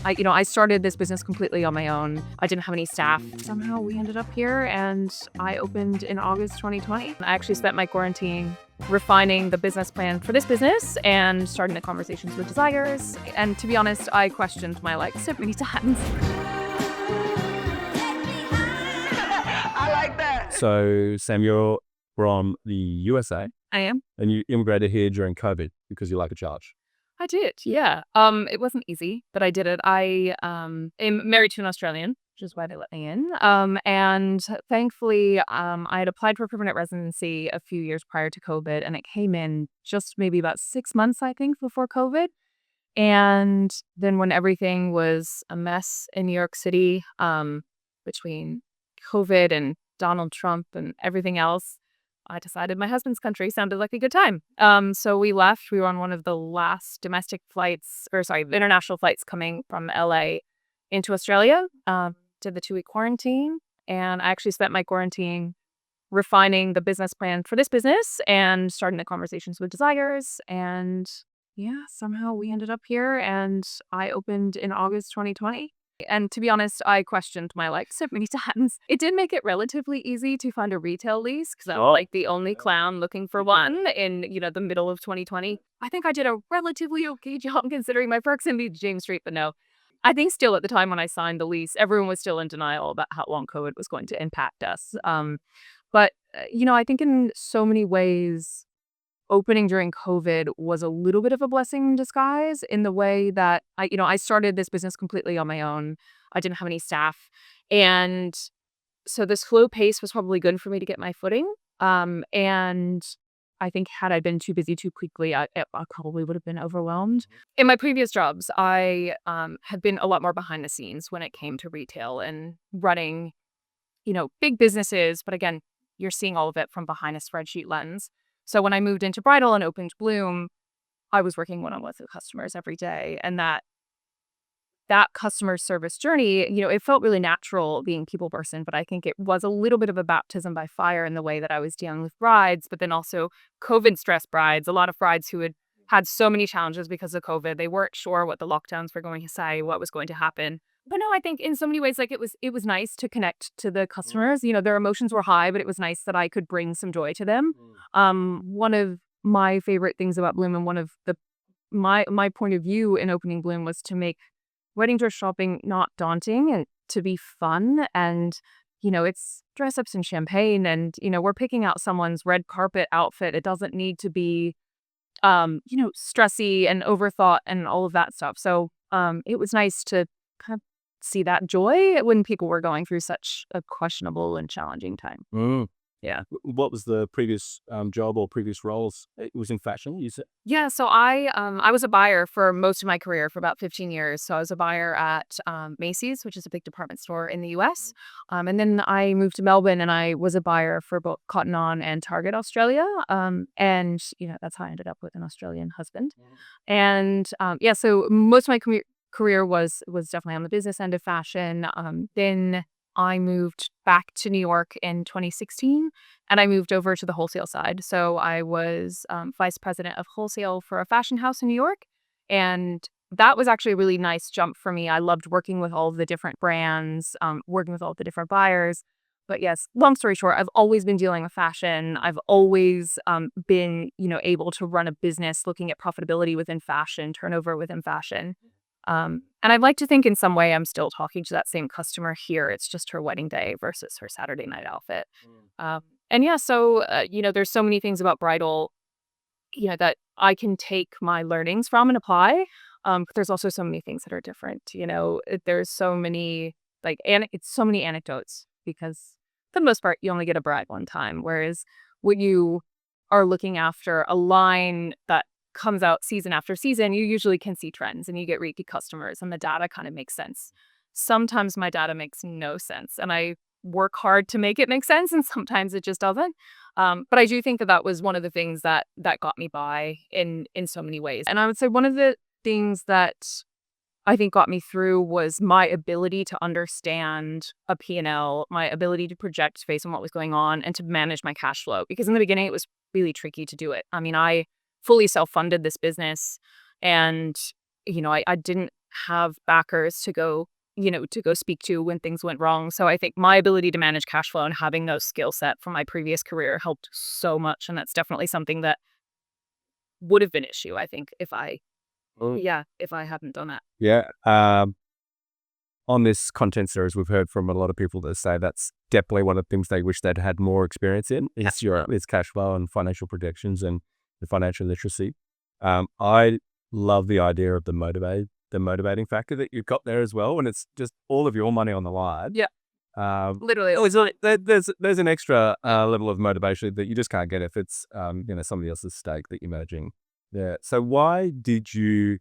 I started this business completely on my own. I didn't have any staff. Somehow we ended up here and I opened in August 2020. I actually spent my quarantine refining the business plan for this business and starting the conversations with designers. And to be honest, I questioned my life so many times. I like that. So, Sam, you're from the USA I am. and you immigrated here during COVID because you like a charge. I did, yeah. It wasn't easy, but I did it. I am married to an Australian, which is why they let me in. And thankfully, I had applied for permanent residency a few years prior to COVID, and it came in just maybe about 6 months, I think, before COVID. And then when everything was a mess in New York City, between COVID and Donald Trump and everything else, I decided my husband's country sounded like a good time. So we left. We were on one of the last international flights coming from LA into Australia. Did the 2-week quarantine. And I actually spent my quarantine refining the business plan for this business and starting the conversations with designers. And yeah, somehow we ended up here and I opened in August 2020. And to be honest, I questioned my life so many times. It did make it relatively easy to find a retail lease because I was like the only clown looking for one in, the middle of 2020. I think I did a relatively okay job considering my proximity to James Street, but no. I think still at the time when I signed the lease, everyone was still in denial about how long COVID was going to impact us. But I think in so many ways, opening during COVID was a little bit of a blessing in disguise in the way that I started this business completely on my own. I didn't have any staff. And so the slow pace was probably good for me to get my footing. And I think had I been too busy too quickly, I probably would have been overwhelmed. In my previous jobs, I had been a lot more behind the scenes when it came to retail and running, big businesses. But again, you're seeing all of it from behind a spreadsheet lens. So when I moved into bridal and opened Bloom, I was working one-on-one with customers every day. And that customer service journey, it felt really natural being a people person, but I think it was a little bit of a baptism by fire in the way that I was dealing with brides, but then also COVID stress brides, a lot of brides who had so many challenges because of COVID. They weren't sure what the lockdowns were going to say, what was going to happen. But no, I think in so many ways, it was nice to connect to the customers. Their emotions were high, but it was nice that I could bring some joy to them. One of my favorite things about Bloom and one of my point of view in opening Bloom was to make wedding dress shopping not daunting and to be fun. And, it's dress ups and champagne and, we're picking out someone's red carpet outfit. It doesn't need to be, stressy and overthought and all of that stuff. So it was nice to kind of see that joy when people were going through such a questionable and challenging time. Yeah. What was the previous job or previous roles? It was in fashion, you said? Yeah, so I was a buyer for most of my career for about 15 years. So I was a buyer at Macy's, which is a big department store in the US. And then I moved to Melbourne and I was a buyer for both Cotton On and Target Australia. And that's how I ended up with an Australian husband. And so most of my career was definitely on the business end of fashion. Then I moved back to New York in 2016 and I moved over to the wholesale side. So I was vice president of wholesale for a fashion house in New York. And that was actually a really nice jump for me. I loved working with all of the different brands, working with all of the different buyers. But yes, long story short, I've always been dealing with fashion. I've always been, able to run a business looking at profitability within fashion, turnover within fashion. And I'd like to think in some way I'm still talking to that same customer here. It's just her wedding day versus her Saturday night outfit. So there's so many things about bridal, that I can take my learnings from and apply. But there's also so many things that are different. There's so many it's so many anecdotes because for the most part, you only get a bride one time. Whereas when you are looking after a line that comes out season after season, you usually can see trends and you get repeat customers and the data kind of makes sense. Sometimes my data makes no sense and I work hard to make it make sense and sometimes it just doesn't. But I do think that was one of the things that got me by in so many ways. And I would say one of the things that I think got me through was my ability to understand a P&L, my ability to project based on what was going on and to manage my cash flow. Because in the beginning, it was really tricky to do it. I mean, I fully self-funded this business and, I didn't have backers to go, to go speak to when things went wrong. So I think my ability to manage cash flow and having those skill set from my previous career helped so much. And that's definitely something that would have been an issue, I think, Mm. if I hadn't done that. Yeah. On this content series, we've heard from a lot of people that say that's definitely one of the things they wish they'd had more experience in. It's cash flow and financial projections and the financial literacy. I love the idea of the motivating factor that you've got there as well, and it's just all of your money on the line. Yeah, literally. It's like there's an extra level of motivation that you just can't get if it's somebody else's stake that you're managing. Yeah. So why did you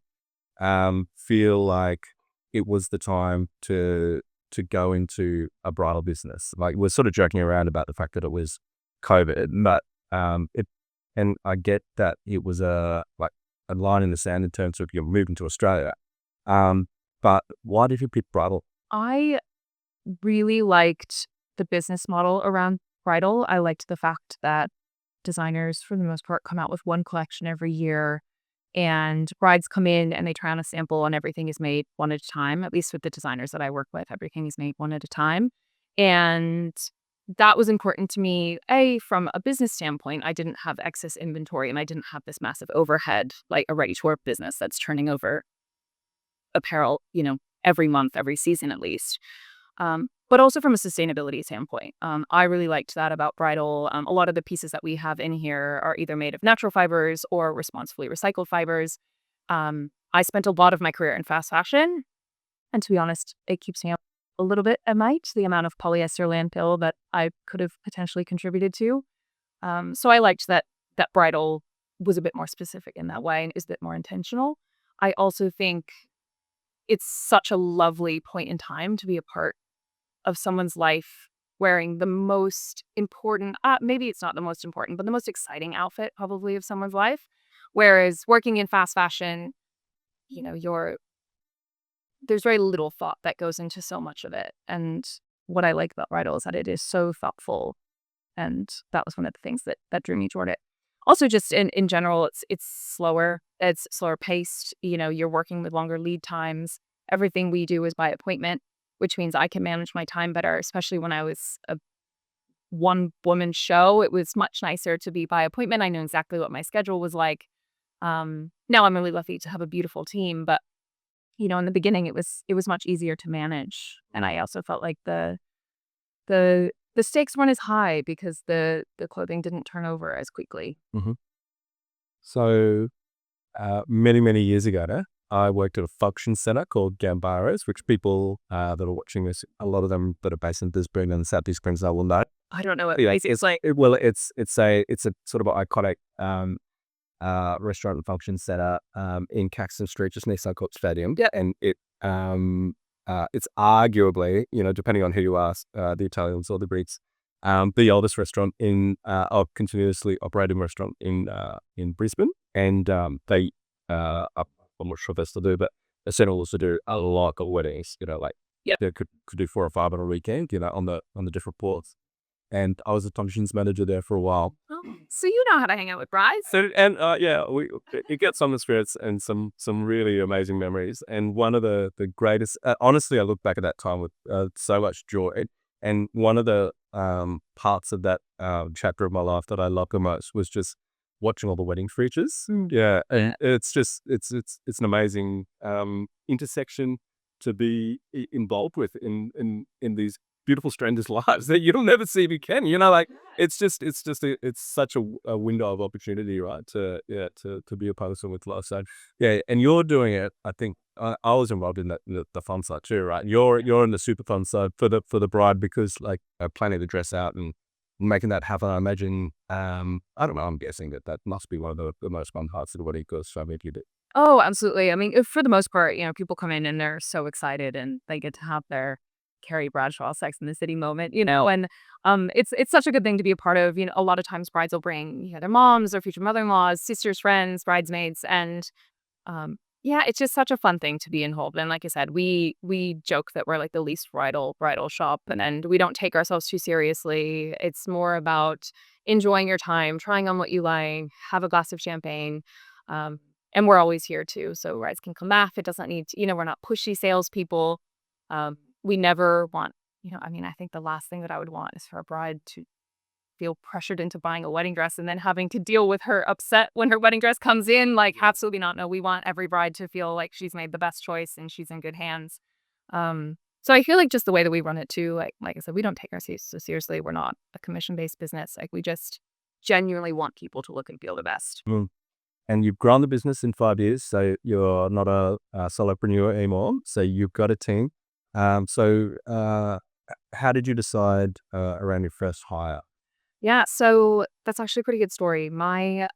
feel like it was the time to go into a bridal business? Like, we're sort of joking around about the fact that it was COVID, but and I get that it was a line in the sand in terms of you're moving to Australia. But why did you pick bridal? I really liked the business model around bridal. I liked the fact that designers, for the most part, come out with one collection every year, and brides come in and they try on a sample, and everything is made one at a time. At least with the designers that I work with, everything is made one at a time. And that was important to me. From a business standpoint, I didn't have excess inventory and I didn't have this massive overhead like a ready-to-wear business that's turning over apparel, every month, every season at least. But also from a sustainability standpoint, I really liked that about bridal. A lot of the pieces that we have in here are either made of natural fibers or responsibly recycled fibers. I spent a lot of my career in fast fashion, and to be honest, it keeps me up a little bit at night, the amount of polyester landfill that I could have potentially contributed to. So I liked that bridal was a bit more specific in that way and is a bit more intentional. I also think it's such a lovely point in time to be a part of someone's life wearing the most important, maybe it's not the most important, but the most exciting outfit probably of someone's life. Whereas working in fast fashion, there's very little thought that goes into so much of it. And what I like about bridal is that it is so thoughtful. And that was one of the things that drew me toward it. Also, just in general, it's slower. It's slower paced. You're working with longer lead times. Everything we do is by appointment, which means I can manage my time better, especially when I was a one-woman show. It was much nicer to be by appointment. I knew exactly what my schedule was like. Now I'm really lucky to have a beautiful team, but in the beginning it was much easier to manage. And I also felt like the stakes weren't as high because the clothing didn't turn over as quickly. Mm-hmm. So many years ago, I worked at a function center called Gambaras, which people that are watching this, a lot of them that are based in Brisbane and Southeast Queensland will know. I don't know what Anyway, it's like. It's a sort of an iconic restaurant and function center in Caxton Street, just near Suncorp Stadium. Yeah. And it's arguably, depending on who you ask, the Italians or the Brits, the oldest restaurant continuously operating restaurant in Brisbane. And they I'm not sure if they still do, but they still also do a lot of weddings. They could do 4 or 5 on a weekend. On the different ports. And I was a functions manager there for a while. Oh, so you know how to hang out with brides. So and you get some experience and some really amazing memories. And one of the greatest, honestly, I look back at that time with so much joy. And one of the parts of that chapter of my life that I loved the most was just watching all the wedding features. Yeah, and it's just it's an amazing intersection to be involved with in these beautiful strangers' lives that you'll never see if you can. It's such a window of opportunity, right? To be a part of someone's life. So yeah, and you're doing it. I think I was involved in the fun side too, right? You're in the super fun side for the bride because planning to dress out and making that happen. I imagine. I don't know. I'm guessing that must be one of the most fun parts of the wedding because so many people do. Oh, absolutely. I mean, for the most part, people come in and they're so excited and they get to have their Carrie Bradshaw Sex in the City moment, and it's such a good thing to be a part of. A lot of times brides will bring their moms, their future mother-in-laws, sisters, friends, bridesmaids, and it's just such a fun thing to be involved in. Like I said, we joke that we're like the least bridal shop, and we don't take ourselves too seriously. It's more about enjoying your time, trying on what you like, have a glass of champagne. And we're always here too. So brides can come back. It doesn't need to, we're not pushy salespeople. We never want, I mean, I think the last thing that I would want is for a bride to feel pressured into buying a wedding dress and then having to deal with her upset when her wedding dress comes in. Like, absolutely not. No, we want every bride to feel like she's made the best choice and she's in good hands. So I feel like just the way that we run it too, like I said, we don't take ourselves so seriously. We're not a commission-based business. Like, we just genuinely want people to look and feel the best. And you've grown the business in 5 years, so you're not a solopreneur anymore. So you've got a team. How did you decide around your first hire? Yeah, so that's actually a pretty good story. My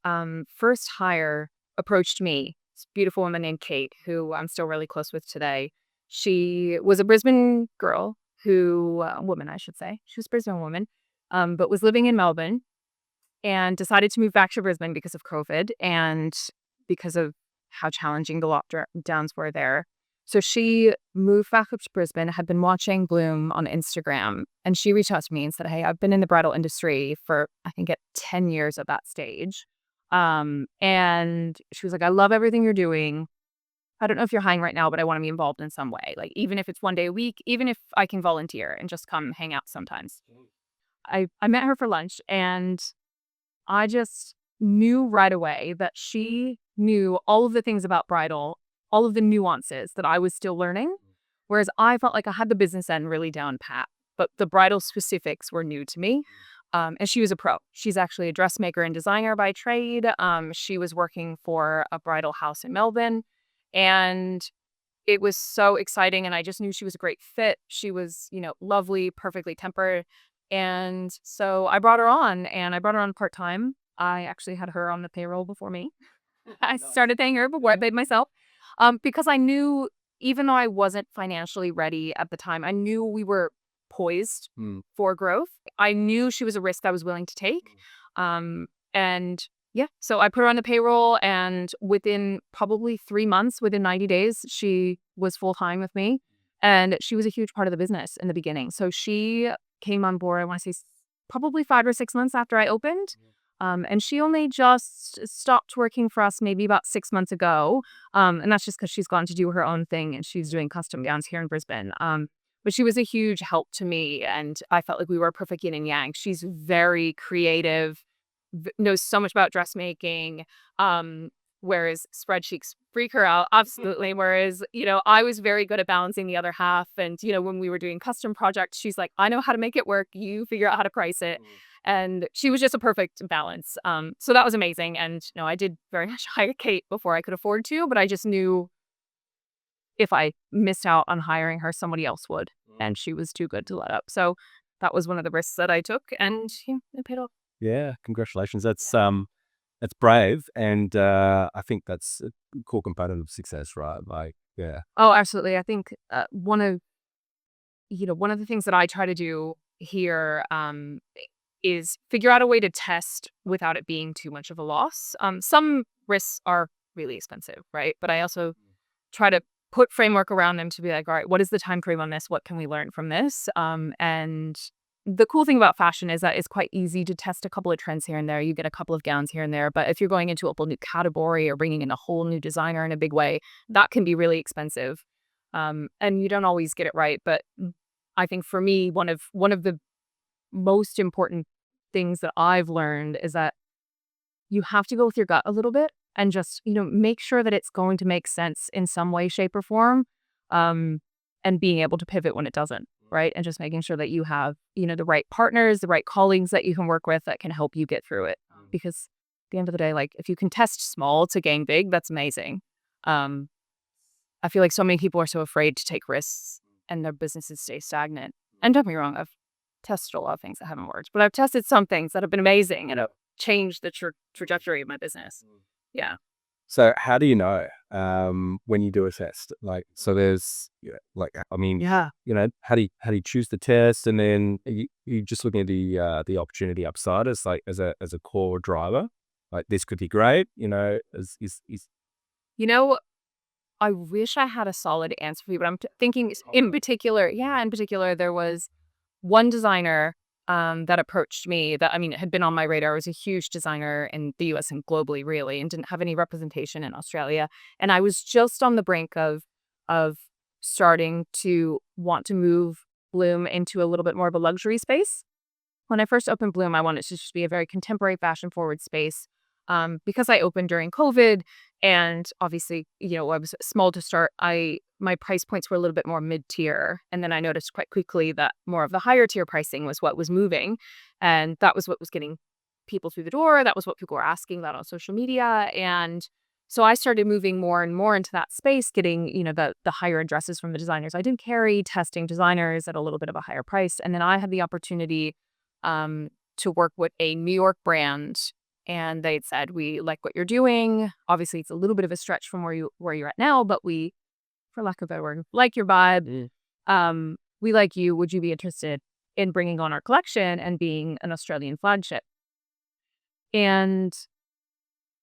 first hire approached me. This beautiful woman named Kate, who I'm still really close with today. She was a Brisbane girl woman, I should say. She was a Brisbane woman, but was living in Melbourne and decided to move back to Brisbane because of COVID and because of how challenging the lockdowns were there. So she moved back up to Brisbane, had been watching Bloom on Instagram, and she reached out to me and said, "Hey, I've been in the bridal industry for, I think, at 10 years at that stage." And she was like, "I love everything you're doing. I don't know if you're hiring right now, but I want to be involved in some way. Like, even if it's one day a week, even if I can volunteer and just come hang out sometimes." I met her for lunch, and I just knew right away that she knew all of the things about bridal, all of the nuances that I was still learning. Whereas I felt like I had the business end really down pat, but the bridal specifics were new to me. And she was a pro. She's actually a dressmaker and designer by trade. She was working for a bridal house in Melbourne, and it was so exciting. And I just knew she was a great fit. She was, lovely, perfectly tempered. And so I brought her on, and I brought her on part-time. I actually had her on the payroll before me. I started paying her before I paid myself, because I knew, even though I wasn't financially ready at the time, I knew we were poised for growth. I knew she was a risk I was willing to take. And yeah, so I put her on the payroll, and within probably 3 months, within 90 days, she was full-time with me. And she was a huge part of the business in the beginning. So she came on board, I want to say probably 5 or 6 months after I opened. And she only just stopped working for us maybe about 6 months ago. And that's just because she's gone to do her own thing and she's doing custom gowns here in Brisbane. But she was a huge help to me, and I felt like we were a perfect yin and yang. She's very creative, knows so much about dressmaking. Whereas spreadsheets freak her out, absolutely. Whereas, I was very good at balancing the other half. And, when we were doing custom projects, she's like, "I know how to make it work. You figure out how to price it." And she was just a perfect balance. So that was amazing. And, I did very much hire Kate before I could afford to, but I just knew if I missed out on hiring her, somebody else would. And she was too good to let up. So that was one of the risks that I took, and it paid off. Yeah, congratulations. That's brave, and I think that's a core component of success, right? Like, yeah. Oh, absolutely. I think one of the things that I try to do here is figure out a way to test without it being too much of a loss. Some risks are really expensive, right? But I also try to put framework around them to be like, all right, what is the time frame on this? What can we learn from this? And the cool thing about fashion is that it's quite easy to test a couple of trends here and there. You get a couple of gowns here and there. But if you're going into a whole new category or bringing in a whole new designer in a big way, that can be really expensive. And you don't always get it right. But I think for me, one of the most important things that I've learned is that you have to go with your gut a little bit and just, make sure that it's going to make sense in some way, shape, or form, and being able to pivot when it doesn't, right? And just making sure that you have, the right partners, the right colleagues that you can work with that can help you get through it. Because at the end of the day, like, if you can test small to gain big, that's amazing. I feel like so many people are so afraid to take risks and their businesses stay stagnant. And don't get me wrong, I've tested a lot of things that haven't worked, but I've tested some things that have been amazing and have changed the trajectory of my business. Yeah. So how do you know when you do a test? Like, so there's I mean, Yeah. how do you choose the test, and then you just looking at the opportunity upside as a core driver? Like, this could be great. I wish I had a solid answer for you, but I'm thinking in particular, there was one designer that approached me that, I mean, had been on my radar. I was a huge designer in the US and globally, really, and didn't have any representation in Australia. And I was just on the brink of starting to want to move Bloom into a little bit more of a luxury space. When I first opened Bloom, I wanted to just be a very contemporary, fashion-forward space. Because I opened during COVID, and obviously, I was small to start. My price points were a little bit more mid-tier, and then I noticed quite quickly that more of the higher tier pricing was what was moving, and that was what was getting people through the door. That was what people were asking about on social media, and so I started moving more and more into that space, getting the higher end dresses from the designers I did carry, testing designers at a little bit of a higher price, and then I had the opportunity um, to work with a New York brand, and they'd said, "We like what you're doing. Obviously, it's a little bit of a stretch from where you're at now, but we, for lack of a better word, like your vibe. We like you. Would you be interested in bringing on our collection and being an Australian flagship?" And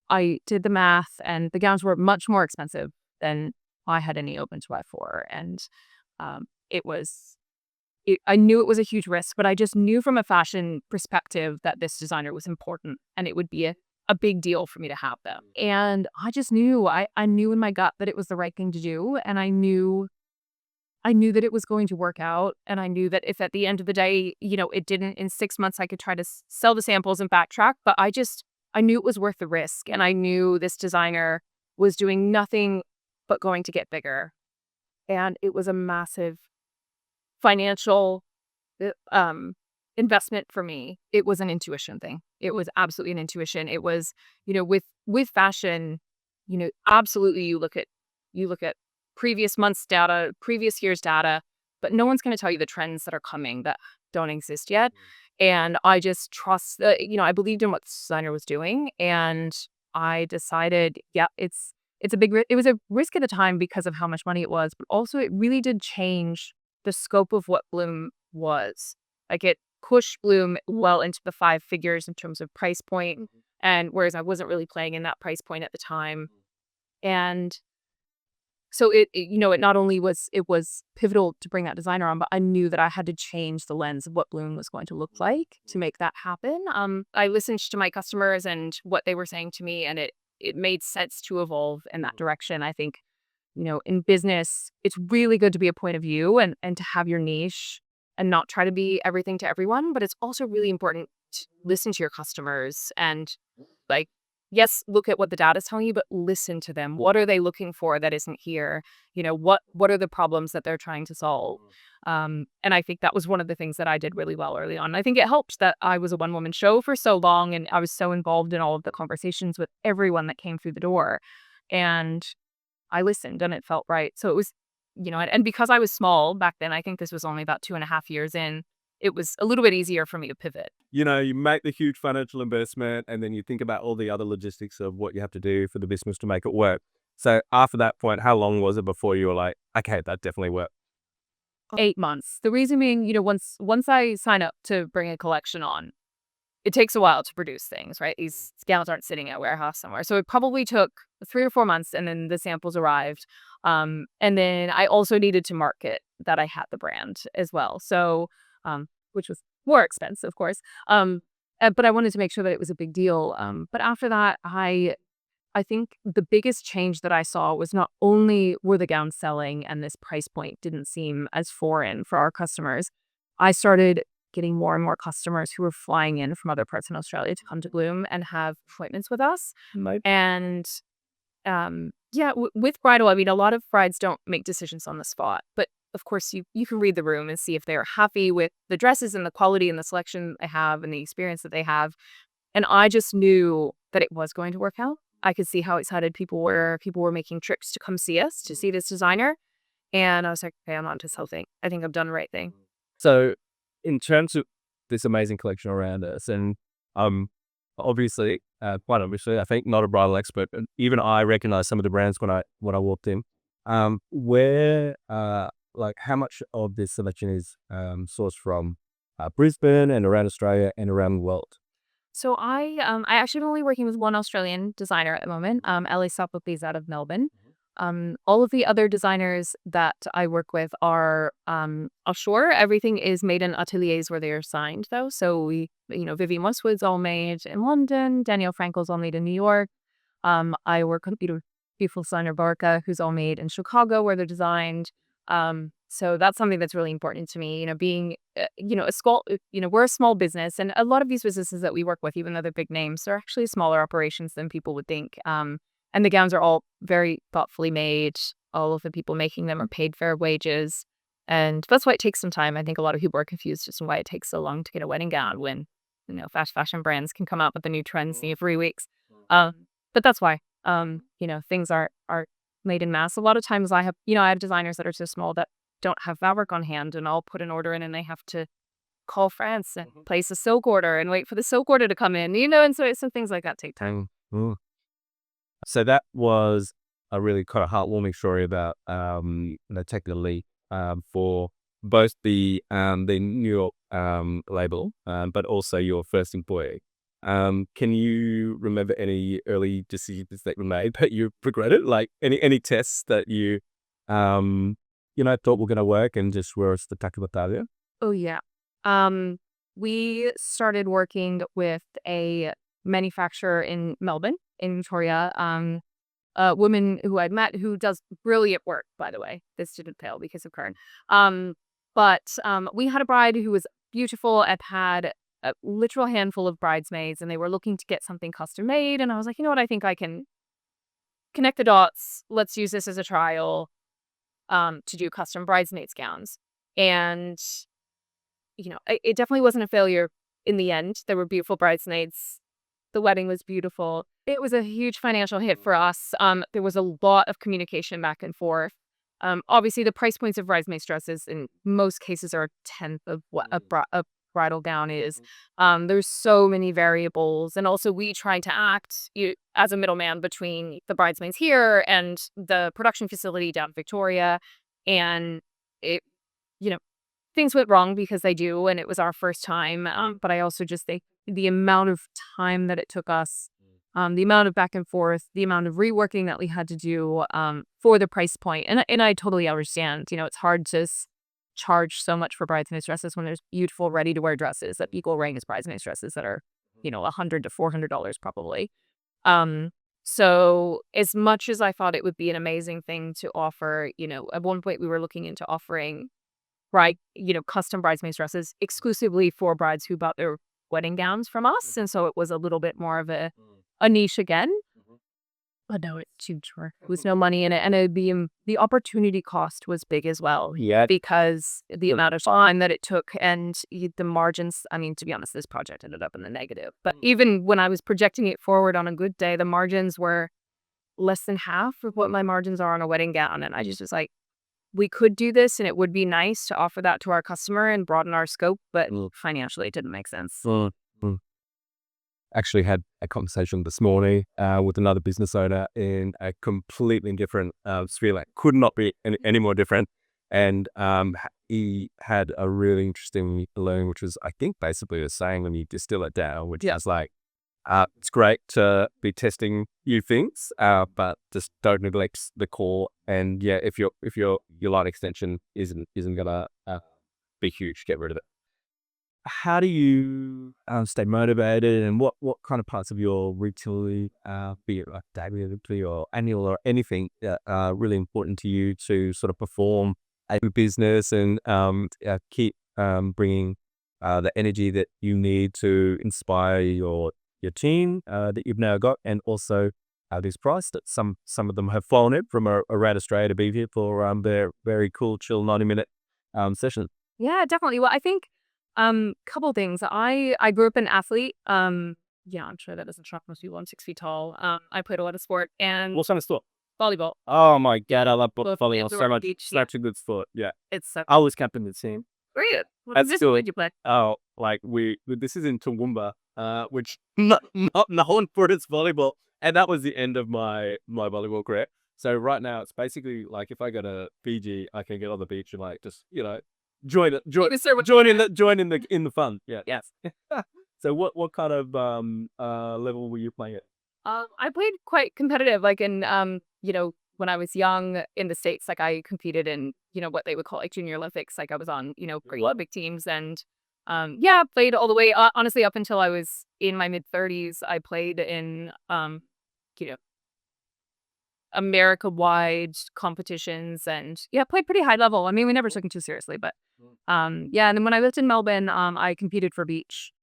I did the math, and the gowns were much more expensive than I had any open to buy for, and it was I knew it was a huge risk, but I just knew from a fashion perspective that this designer was important and it would be a big deal for me to have them. And I just knew, I knew in my gut that it was the right thing to do. And I knew that it was going to work out. And I knew that if at the end of the day, it didn't, in 6 months, I could try to sell the samples and backtrack. But I knew it was worth the risk. And I knew this designer was doing nothing but going to get bigger. And it was a massive financial investment for me. It was an intuition thing. It was absolutely an intuition. It was, with fashion, absolutely you look at previous months' data, previous year's data, but no one's going to tell you the trends that are coming that don't exist yet. And I just trust that, I believed in what the designer was doing, and I decided, yeah, it's a it was a risk at the time because of how much money it was, but also it really did change the scope of what Bloom was. Like, it pushed Bloom well into the five figures in terms of price point, and whereas I wasn't really playing in that price point at the time. And so it not only was it was pivotal to bring that designer on, but I knew that I had to change the lens of what Bloom was going to look like to make that happen. I listened to my customers and what they were saying to me, and it made sense to evolve in that direction. I think, in business, it's really good to be a point of view and to have your niche and not try to be everything to everyone. But it's also really important to listen to your customers and, like, yes, look at what the data is telling you, but listen to them. What are they looking for that isn't here? What are the problems that they're trying to solve? And I think that was one of the things that I did really well early on. I think it helped that I was a one-woman show for so long, and I was so involved in all of the conversations with everyone that came through the door. And I listened, and it felt right. So it was, and because I was small back then, I think this was only about 2.5 years in, it was a little bit easier for me to pivot. You make the huge financial investment, and then you think about all the other logistics of what you have to do for the business to make it work. So after that point, how long was it before you were like, okay, that definitely worked? 8 months. The reason being, once I sign up to bring a collection on, it takes a while to produce things, right? These gowns aren't sitting at a warehouse somewhere. So it probably took 3 or 4 months, and then the samples arrived. And then I also needed to market that I had the brand as well. So, which was more expensive, of course. But I wanted to make sure that it was a big deal. But after that, I think the biggest change that I saw was not only were the gowns selling and this price point didn't seem as foreign for our customers, I started getting more and more customers who were flying in from other parts in Australia to come to Bloom and have appointments with us. Nope. And yeah, with bridal, I mean, a lot of brides don't make decisions on the spot, but of course you can read the room and see if they're happy with the dresses and the quality and the selection they have and the experience that they have. And I just knew that it was going to work out. I could see how excited people were. People were making trips to come see us, to see this designer. And I was like, okay, I'm on to something. I think I've done the right thing. So in terms of this amazing collection around us, and obviously, quite obviously, I think not a bridal expert, but even I recognize some of the brands when I walked in. Where like how much of this selection is sourced from Brisbane and around Australia and around the world? So I actually am only working with one Australian designer at the moment. Ellie Sopopis out of Melbourne. All of the other designers that I work with are offshore. Everything is made in ateliers where they are signed, though. So Vivian Westwood's all made in London. Danielle Frankel's all made in New York. I work with beautiful designer Barca, who's all made in Chicago, where they're designed. So that's something that's really important to me. Being a small, we're a small business, and a lot of these businesses that we work with, even though they're big names, they're actually smaller operations than people would think. And the gowns are all very thoughtfully made. All of the people making them are paid fair wages. And that's why it takes some time. I think a lot of people are confused just on why it takes so long to get a wedding gown when, fast fashion brands can come out with the new trends in 3 weeks. But that's why, things are made in mass. A lot of times I have designers that are so small that don't have fabric on hand, and I'll put an order in and they have to call France and place a silk order and wait for the silk order to come in, and so things like that take time. Mm. So that was a really kind of heartwarming story about taking the lead for both the New York label, but also your first employee. Can you remember any early decisions that you made that you regretted? Like any tests that you thought were going to work and just were the battalion? Oh yeah. We started working with a manufacturer in Melbourne, in Victoria. A woman who I'd met who does brilliant work, by the way. This didn't fail because of Karen. But we had a bride who was beautiful and had a literal handful of bridesmaids, and they were looking to get something custom made. And I was like, you know what? I think I can connect the dots. Let's use this as a trial to do custom bridesmaids gowns. And it definitely wasn't a failure in the end. There were beautiful bridesmaids. The wedding was beautiful. It was a huge financial hit for us. There was a lot of communication back and forth. Obviously, the price points of bridesmaids dresses in most cases are a tenth of what a bridal gown is. There's so many variables. And also, we tried to act as a middleman between the bridesmaids here and the production facility down in Victoria. And it, things went wrong because they do, and it was our first time. But I also just think the amount of time that it took us, the amount of back and forth, the amount of reworking that we had to do for the price point. And I totally understand, it's hard to charge so much for bridesmaids dresses when there's beautiful ready-to-wear dresses that equal rank as bridesmaids dresses that are, $100 to $400 probably. So as much as I thought it would be an amazing thing to offer, at one point we were looking into offering custom bridesmaids dresses exclusively for brides who bought their wedding gowns from us. And so it was a little bit more of a niche again. But no, it's huge work. There was no money in it. And the opportunity cost was big as well. Yeah. Because the amount of time that it took and the margins, to be honest, this project ended up in the negative. But even when I was projecting it forward on a good day, the margins were less than half of what my margins are on a wedding gown. And I just was like, we could do this and it would be nice to offer that to our customer and broaden our scope, but financially it didn't make sense. Actually had a conversation this morning with another business owner in a completely different sphere. Like, could not be any more different. And he had a really interesting learning, which was, I think, basically the saying when you distill it down, which is like, it's great to be testing new things, but just don't neglect the core. And yeah, if your line extension isn't gonna be huge, get rid of it. How do you stay motivated, and what kind of parts of your routine, be it like daily or annual or anything, that are really important to you to sort of perform a business and keep bringing the energy that you need to inspire your team that you've now got, and also these price that some of them have flown in from around Australia to be here for their very cool, chill 90-minute session. Yeah, definitely. Well, I think couple things. I grew up an athlete. Yeah, I'm sure that doesn't shock most people. I'm 6 feet tall. I played a lot of sport and What kind of sport? volleyball. Oh my God, I love Both volleyball indoor so and much. beach, Such a good sport. Yeah, It's so I was captain of the team. great. What That's position cool. did you play? Oh, like this is in Toowoomba, which not known for its volleyball, and that was the end of my volleyball career. So right now it's basically like if I go to Fiji, I can get on the beach and like just join in the fun. Yeah. Yes. So what kind of level were you playing at? I played quite competitive, like in when I was young in the States, like I competed in, what they would call like junior Olympics. Like I was on, great Olympic teams and yeah, played all the way honestly up until I was in my mid-30s. I played in you know, America-wide competitions and yeah, played pretty high level. I mean, we never took it too seriously, but yeah, and then when I lived in Melbourne, I competed for beach.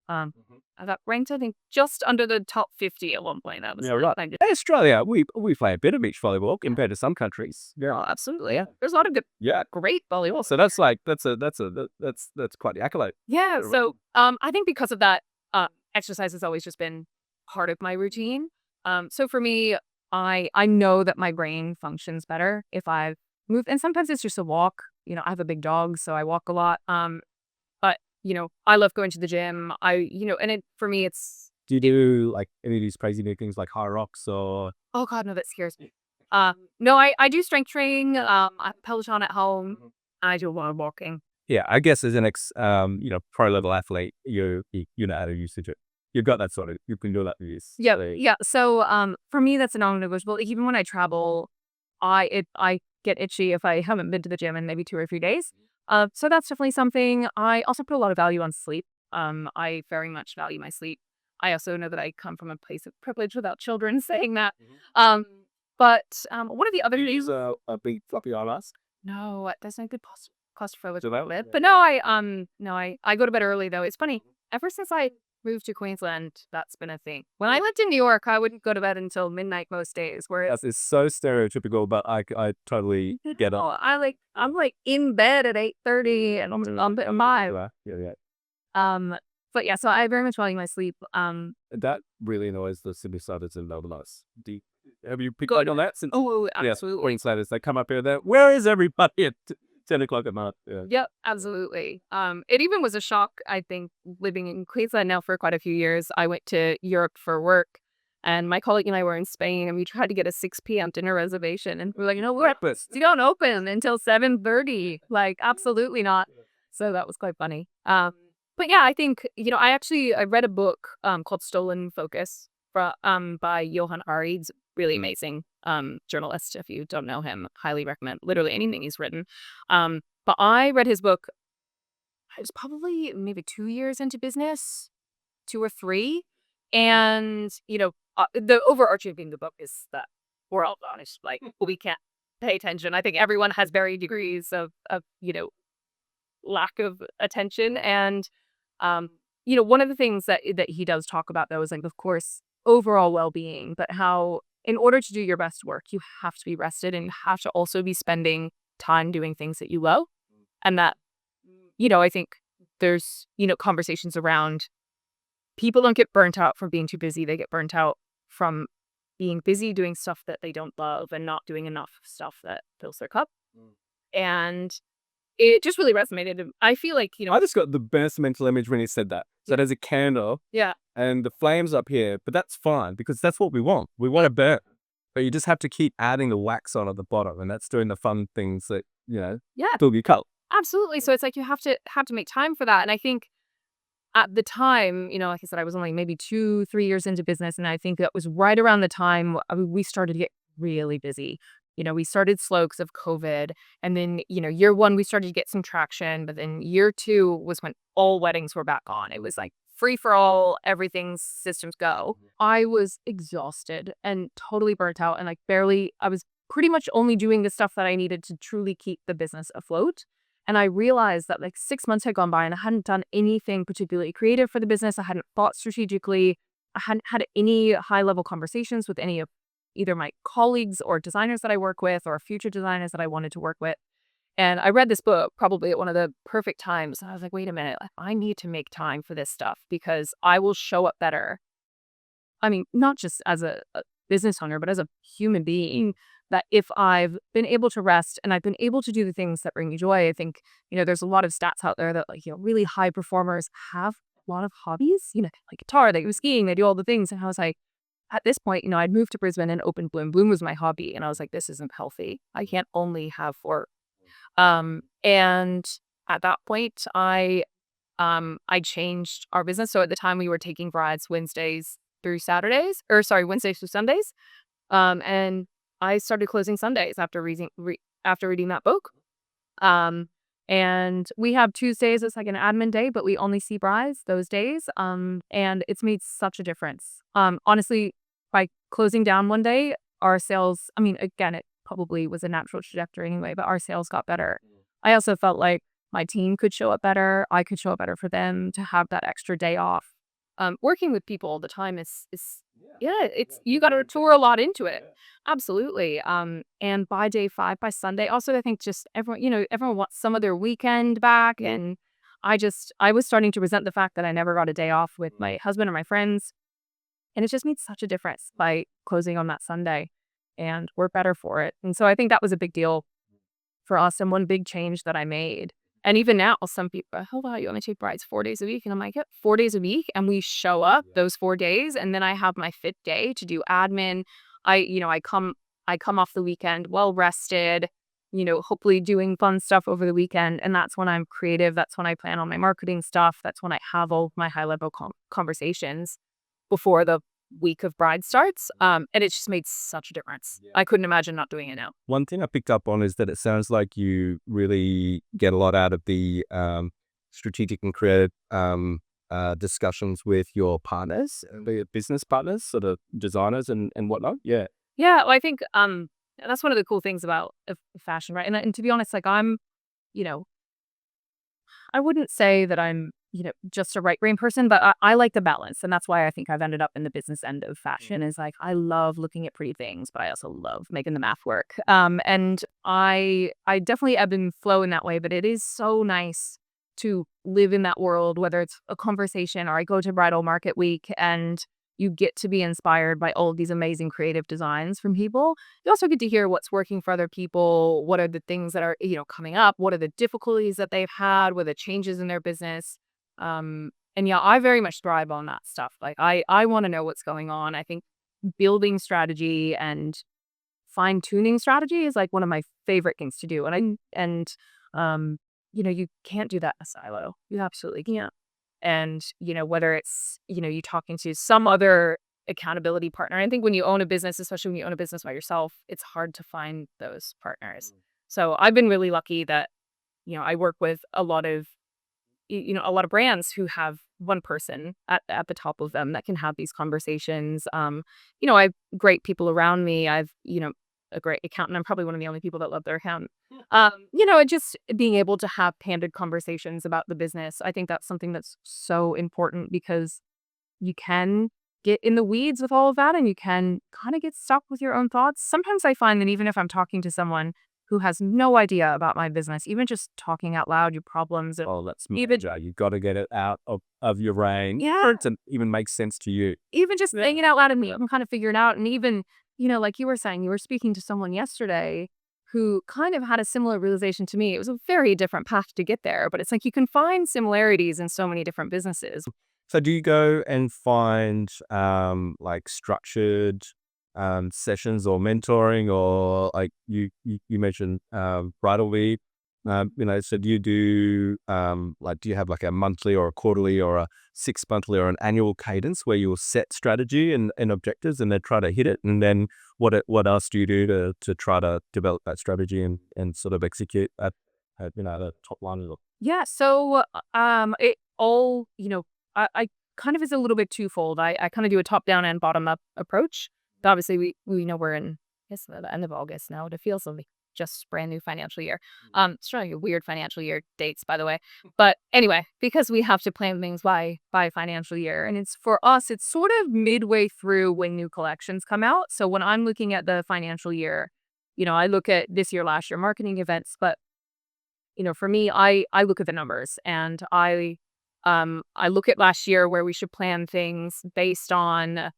I got ranked, I think, just under the top 50 at one point. That was Yeah, right. kind of, In Australia, we play a bit of beach volleyball compared to some countries. Yeah. oh, absolutely. Yeah. There's a lot of good, Yeah. great volleyball. So that's like that's quite the accolade. Yeah. So I think because of that, exercise has always just been part of my routine. So for me, I know that my brain functions better if I've moved, and sometimes it's just a walk. I have a big dog, so I walk a lot. But I love going to the gym. And for me, it's Do you do like any of these crazy new things like high rocks or? oh god, no, that scares me. No, I do strength training. I have Peloton at home. I do a lot of walking. Yeah, I guess as an pro level athlete, you know how to use it. You've got that sort of, you can do that with this. Yeah, yeah. So for me, that's a non-negotiable. Like, even when I travel, I get itchy if I haven't been to the gym in maybe 2 or 3 days. So that's definitely something. I also put a lot of value on sleep. I very much value my sleep. I also know that I come from a place of privilege without children saying that. Um, but one of the other things, A big floppy eyelash. no, there's no good claustrophobic Do that? lid. But no, I go to bed early though. It's funny. Ever since I moved to Queensland, that's been a thing. When I lived in New York, I wouldn't go to bed until midnight most days. Whereas It's so stereotypical, but I totally get it. I'm like in bed at 8:30 and I'm at 5. Yeah. But yeah, so I very much value my sleep. That really annoys the Sydney Siders in Melbourne. Have you picked Go- up on that? Since Oh, yeah, absolutely. Queenslanders, they come up here. Where is everybody at 10 o'clock at night? Yeah. Yep, absolutely. It even was a shock, I think, living in Queensland now for quite a few years. I went to Europe for work, and my colleague and I were in Spain, and we tried to get a 6 p.m. dinner reservation, and we're like, Breakfast. you don't open until 7:30. Like, absolutely not. So that was quite funny. But yeah, I think I read a book called Stolen Focus by Johan Hari. He's really amazing journalist. If you don't know him, highly recommend literally anything he's written. But I read his book. I was probably maybe 2 years into business, 2 or 3, and the overarching theme of the book is that we're all honest, like we can't pay attention. I think everyone has varying degrees of lack of attention, and one of the things that he does talk about though is like, of course, overall well-being, but how in order to do your best work, you have to be rested and you have to also be spending time doing things that you love. And that, I think there's, conversations around people don't get burnt out from being too busy. They get burnt out from being busy doing stuff that they don't love and not doing enough stuff that fills their cup. And it just really resonated. I feel like, I just got the best mental image when he said that. So there's a candle yeah, and the flames up here, but that's fine because that's what we want. We want to burn. But you just have to keep adding the wax on at the bottom, and that's doing the fun things that, yeah, fill your cup. absolutely. So it's like you have to make time for that. And I think at the time, like I said, I was only maybe 2-3 years into business, and I think that was right around the time we started to get really busy. We started slow because of COVID, and then year 1 we started to get some traction, but then year 2 was when all weddings were back on. It was like free for all, everything's systems go. I was exhausted and totally burnt out, and like I was pretty much only doing the stuff that I needed to truly keep the business afloat. And I realized that like 6 months had gone by and I hadn't done anything particularly creative for the business. I hadn't thought strategically. I hadn't had any high-level conversations with any of either my colleagues or designers that I work with or future designers that I wanted to work with. And I read this book probably at one of the perfect times. And I was like, wait a minute, I need to make time for this stuff because I will show up better. I mean, not just as a business owner, but as a human being, that if I've been able to rest and I've been able to do the things that bring me joy. I think, there's a lot of stats out there that like, really high performers have a lot of hobbies, like guitar, they go skiing, they do all the things. And I was like, at this point, I'd moved to Brisbane and opened Bloom. Bloom was my hobby. And I was like, this isn't healthy. I can't only have work. And at that point, I changed our business. So at the time we were taking brides Wednesdays through Sundays. And I started closing Sundays after reading that book. Um, and we have Tuesdays as like an admin day, but we only see brides those days. And it's made such a difference. Honestly, by closing down one day, our sales, I mean, again, it probably was a natural trajectory anyway, but our sales got better. I also felt like my team could show up better. I could show up better for them to have that extra day off. Working with people all the time is yeah, it's you got to tour a lot into it. Absolutely. And by day 5, by Sunday, also I think just everyone, everyone wants some of their weekend back, and I was starting to resent the fact that I never got a day off with my husband or my friends, and it just made such a difference by closing on that Sunday, and we're better for it. And so I think that was a big deal for us and one big change that I made. And even now, some people are, "Oh, wow, you only take brides 4 days a week." And I'm like, "Yep, 4 days a week." And we show up those 4 days, and then I have my 5th day to do admin. I come off the weekend well rested, hopefully doing fun stuff over the weekend. And that's when I'm creative. That's when I plan on my marketing stuff. That's when I have all of my high level conversations before the week of bride starts. And it's just made such a difference. I couldn't imagine not doing it now. One thing I picked up on is that it sounds like you really get a lot out of the strategic and creative discussions with your partners, the business partners, sort of designers and whatnot. Yeah. Yeah, well, I think that's one of the cool things about fashion, right? And to be honest, like you know, I wouldn't say that I'm, just a right brain person, but I like the balance. And that's why I think I've ended up in the business end of fashion is like, I love looking at pretty things, but I also love making the math work. And I definitely ebb and flow in that way, but it is so nice to live in that world, whether it's a conversation or I go to bridal market week and you get to be inspired by all of these amazing creative designs from people. You also get to hear what's working for other people. What are the things that are, coming up? What are the difficulties that they've had? What are the changes in their business? And yeah, I very much thrive on that stuff. Like I want to know what's going on. I think building strategy and fine tuning strategy is like one of my favorite things to do. Um, you can't do that in a silo. You absolutely can't. And, whether it's, you talking to some other accountability partner. I think when you own a business, especially when you own a business by yourself, it's hard to find those partners. So I've been really lucky that, I work with a lot of brands who have one person at the top of them that can have these conversations. I have great people around me. I've, a great accountant. I'm probably one of the only people that love their accountant. And just being able to have candid conversations about the business. I think that's something that's so important because you can get in the weeds with all of that and you can kind of get stuck with your own thoughts. Sometimes I find that even if I'm talking to someone who has no idea about my business, even just talking out loud your problems, Oh, that's even major. You've got to get it out of your brain for yeah, it to even make sense to you. even just saying it out loud and me, I can kind of figure it out. And even, like you were saying, you were speaking to someone yesterday who kind of had a similar realization to me. It was a very different path to get there, but it's like you can find similarities in so many different businesses. So do you go and find like structured sessions or mentoring or like you mentioned bridal lead, so do you do like do you have like a monthly or a quarterly or a 6 monthly or an annual cadence where you will set strategy and objectives and then try to hit it, and then what else do you do to try to develop that strategy and sort of execute at the top line of it? Yeah. So, it all, I kind of is a little bit twofold. I kind of do a top down and bottom up approach. Obviously, we know we're in, I guess, the end of August now. It feels like just brand new financial year. It's really a weird financial year dates, by the way. But anyway, because we have to plan things by financial year, and it's for us, it's sort of midway through when new collections come out. So when I'm looking at the financial year, I look at this year, last year marketing events, but for me, I look at the numbers and I look at last year where we should plan things based on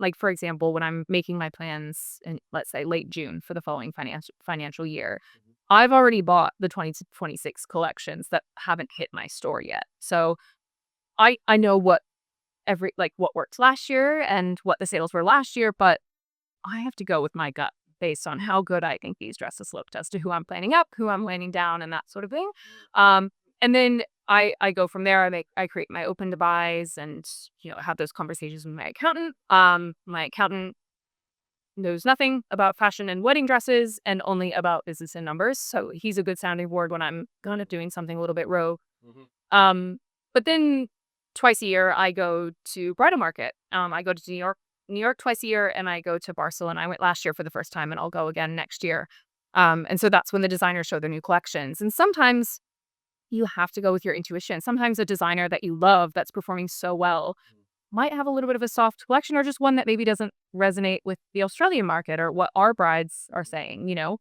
like for example, when I'm making my plans in let's say late June for the following financial year, I've already bought the 2026 collections that haven't hit my store yet. So I know what worked last year and what the sales were last year, but I have to go with my gut based on how good I think these dresses looked as to who I'm planning up, who I'm planning down, and that sort of thing. And then I go from there. I create my open to buys and have those conversations with my accountant. My accountant knows nothing about fashion and wedding dresses and only about business and numbers. So he's a good sounding board when I'm kind of doing something a little bit rogue. Um, but then twice a year I go to bridal market. I go to New York twice a year, and I go to Barcelona. I went last year for the first time, and I'll go again next year. And so that's when the designers show their new collections. And sometimes you have to go with your intuition. Sometimes a designer that you love that's performing so well might have a little bit of a soft collection, or just one that maybe doesn't resonate with the Australian market or what our brides are saying, you know?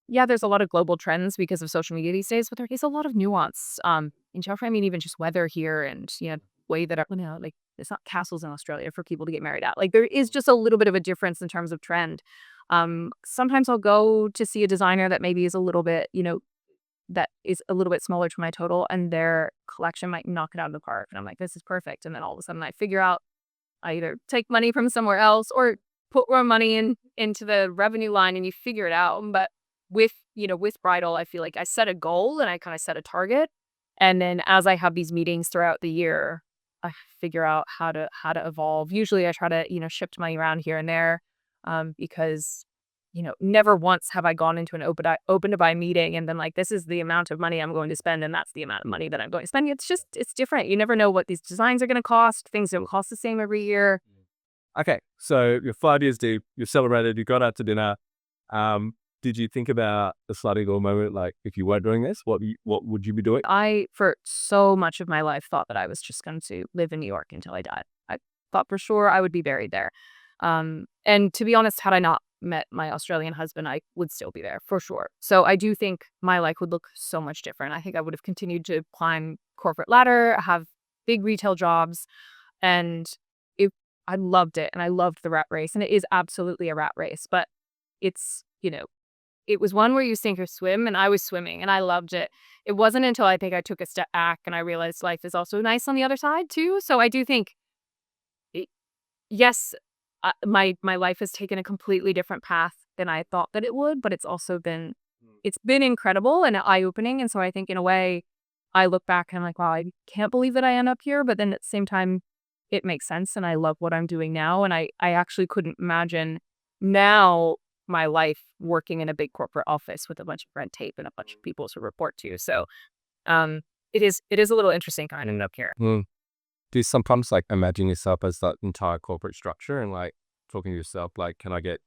Yeah, there's a lot of global trends because of social media these days, but there is a lot of nuance. In Geoffrey, I mean, even just weather here and, way that, like, it's not castles in Australia for people to get married at. Like, there is just a little bit of a difference in terms of trend. Sometimes I'll go to see a designer that maybe is a little bit, that is a little bit smaller to my total, and their collection might knock it out of the park. And I'm like, this is perfect. And then all of a sudden I figure out I either take money from somewhere else or put more money into the revenue line, and you figure it out. But with bridal, I feel like I set a goal and I kind of set a target. And then as I have these meetings throughout the year, I figure out how to evolve. Usually I try to, shift money around here and there, because never once have I gone into an open to buy meeting and then like, this is the amount of money I'm going to spend, and that's the amount of money that I'm going to spend. It's different. You never know what these designs are going to cost. Things don't cost the same every year. Okay, so you're 5 years deep, you celebrated, you got out to dinner. Did you think about the sliding door moment, like if you weren't doing this, what would you be doing? I, for so much of my life, thought that I was just going to live in New York until I died. I thought for sure I would be buried there. And to be honest, had I not met my Australian husband, I would still be there for sure. So I do think my life would look so much different. I think I would have continued to climb corporate ladder, have big retail jobs, and I loved it, and I loved the rat race, and it is absolutely a rat race, but it's, it was one where you sink or swim, and I was swimming, and I loved it. It wasn't until I think I took a step back and I realized life is also nice on the other side too. So I do think, it- yes, my life has taken a completely different path than I thought that it would, but it's been incredible and eye opening. And so I think in a way, I look back and I'm like, wow, I can't believe that I end up here. But then at the same time, it makes sense, and I love what I'm doing now. And I actually couldn't imagine now my life working in a big corporate office with a bunch of red tape and a bunch of people to report to. So it is a little interesting kind of end up here. Mm. Do you sometimes like imagine yourself as that entire corporate structure and like talking to yourself, like, can I get,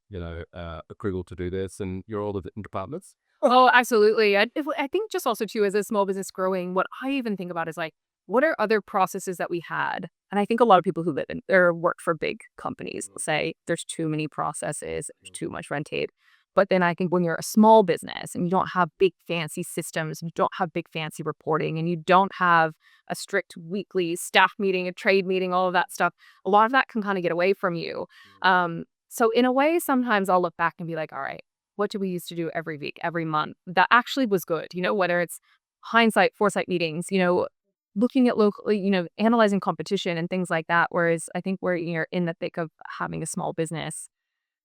approval to do this? And you're all the different departments? Oh, absolutely. I think just also too, as a small business growing, what I even think about is like, what are other processes that we had? And I think a lot of people who live in or work for big companies will say there's too many processes, there's too much red tape. But then I think when you're a small business and you don't have big fancy systems, you don't have big fancy reporting, and you don't have a strict weekly staff meeting, a trade meeting, all of that stuff, a lot of that can kind of get away from you. So in a way, sometimes I'll look back and be like, all right, what do we used to do every week, every month? That actually was good. Whether it's hindsight, foresight meetings, looking at locally, analyzing competition and things like that. Whereas I think where you're in the thick of having a small business,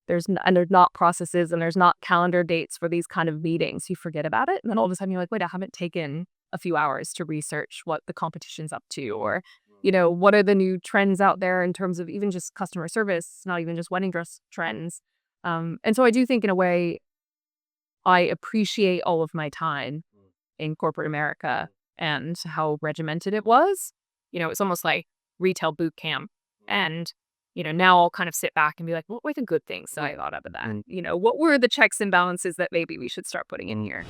there's not processes and there's not calendar dates for these kind of meetings. You forget about it. And then all of a sudden you're like, wait, I haven't taken a few hours to research what the competition's up to, or, what are the new trends out there in terms of even just customer service, not even just wedding dress trends. And so I do think in a way, I appreciate all of my time in corporate America and how regimented it was. It's almost like retail boot camp. And, now I'll kind of sit back and be like, what were the good things that I thought out of that? What were the checks and balances that maybe we should start putting in here?